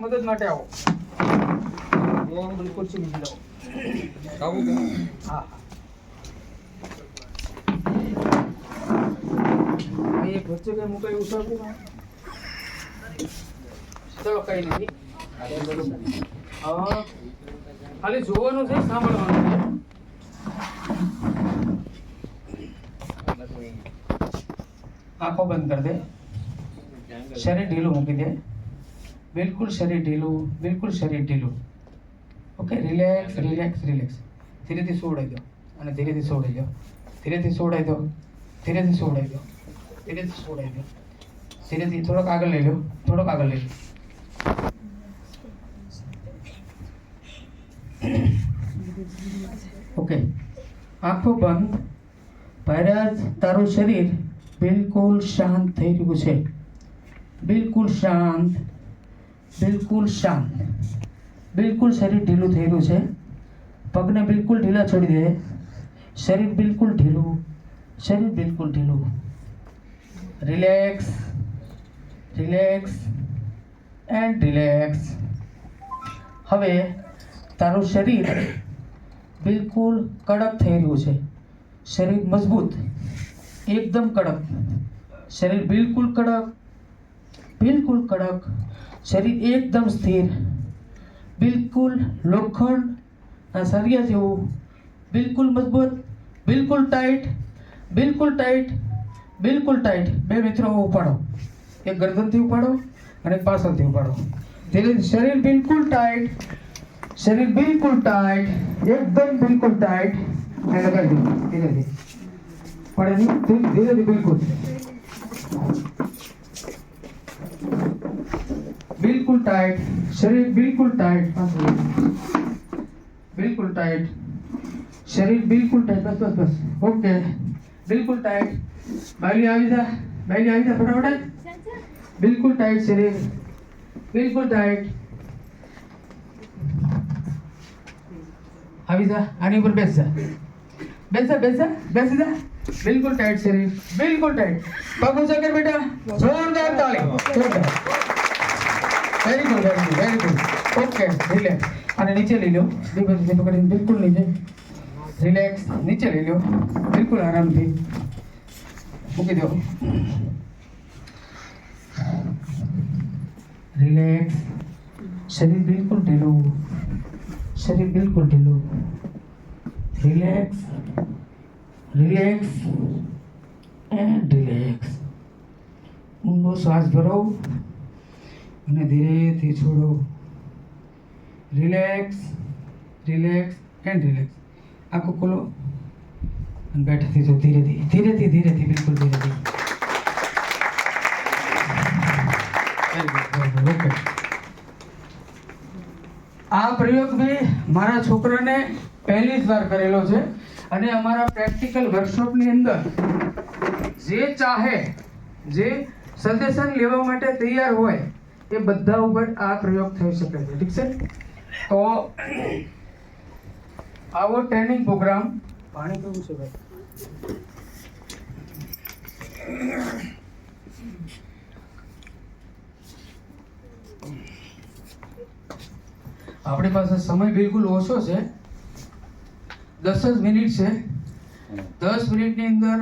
મદદ માટે આવો. બોલી ખુરશી બીજી લાવો. હા એ વચ્ચે કઈ મૂકાય એવું સારું. ચલો કઈ નહીં. હા ખાલી જોવાનું છે, સાંભળવાનું છે. આંખો બંધ કરી દે. શરીર ઢીલું મૂકી દે. બિલકુલ શરીર ઢીલું, બિલકુલ શરીર ઢીલું. Okay, relax relax relax. ધીરેથી સોડાઈ દો અને ધીરેથી સોડાઈ દો. ધીરેથી સોડાઈ દો, ધીરેથી સોડાઈ દો, ધીરેથી સોડાઈ દો. ધીરેથી થોડોક આગળ લઈ લો, થોડોક આગળ લઈ લો. ઓકે, આંખો બંધ. પહેલા તારું શરીર બિલકુલ શાંત થઈ રહ્યું છે. બિલકુલ શાંત, બિલકુલ શાંત. બિલકુલ શરીર ઢીલું થઈ રહ્યું છે. પગને બિલકુલ ઢીલા છોડી દે. શરીર બિલકુલ ઢીલું, શરીર બિલકુલ ઢીલું. Relax relax and relax. હવે તારું શરીર બિલકુલ કડક થઈ રહ્યું છે. શરીર મજબૂત, એકદમ કડક. શરીર બિલકુલ કડક, બિલકુલ કડક. શરીર એકદમ સ્થિર, બિલકુલ લોખંડ સળિયા જેવું. બિલકુલ મજબૂત, બિલકુલ ટાઈટ, બિલકુલ ટાઈટ, બિલકુલ ટાઈટ. બે મિત્રો ઉપાડો, એક ગરદનથી ઉપાડો અને એક પાછળથી ઉપાડો. ધીરે શરીર બિલકુલ ટાઈટ, શરીર બિલકુલ ટાઈટ, એકદમ બિલકુલ ટાઈટ. અને લગાડી દો ધીરેથી. પડે નહીં, ધીરેથી બિલકુલ બિલકુલ ટાઈટ. શરીર બિલકુલ ટાઈટ, બિલકુલ ટાઈટ. શરીર બિલકુલ ટાઈટ. બસ બસ બસ. ઓકે, બિલકુલ ટાઈટ. બાયલી આવી જા, બાયલી આવી જા ફટાફટ. બિલકુલ ટાઈટ શરીર, બિલકુલ ટાઈટ. આવી જા, આની ઉપર બેસ જા, બેસ જા, બેસ જા, બેસી જા. બિલકુલ ટાઈટ શરીર, બિલકુલ ટાઈટ. પગ ઊંચા કર બેટા, જોરદાર તાળી. Very good, very good, very good. Okay, relax. અને નીચે લઈ લો, દીપકથી પકડીને બિલકુલ નીચે. રિલેક્સ, નીચે લઈ લો, બિલકુલ આરામથી મૂકી દો. રિલેક્સ. શરીર બિલકુલ ઢીલું, શરીર બિલકુલ ઢીલું. Relax relax and relax. ઊંડો શ્વાસ ભરો અને ધીરેથી છોડો. Relax relax and relax. આંખો ખોલો અને બેઠા થઈ જાઓ. ધીરેથી ધીરેથી ધીરેથી, બિલકુલ ધીરેથી. ઓકે, આ પ્રયોગ બી મારા છોકરાને પહેલી જ વાર કરેલો છે. અને અમારા પ્રેક્ટિકલ વર્કશોપની અંદર જે ચાહે, જે સજેશન લેવા માટે તૈયાર હોય એ બધા ઉપર આ પ્રયોગ થઈ શકે છે. ઠીક છે? તો આવો ટ્રેનિંગ પ્રોગ્રામ. પાણી પીવું છે ભાઈ? આપણી પાસે સમય બિલકુલ ઓછો છે, 10 જ મિનિટ છે. 10 મિનિટની અંદર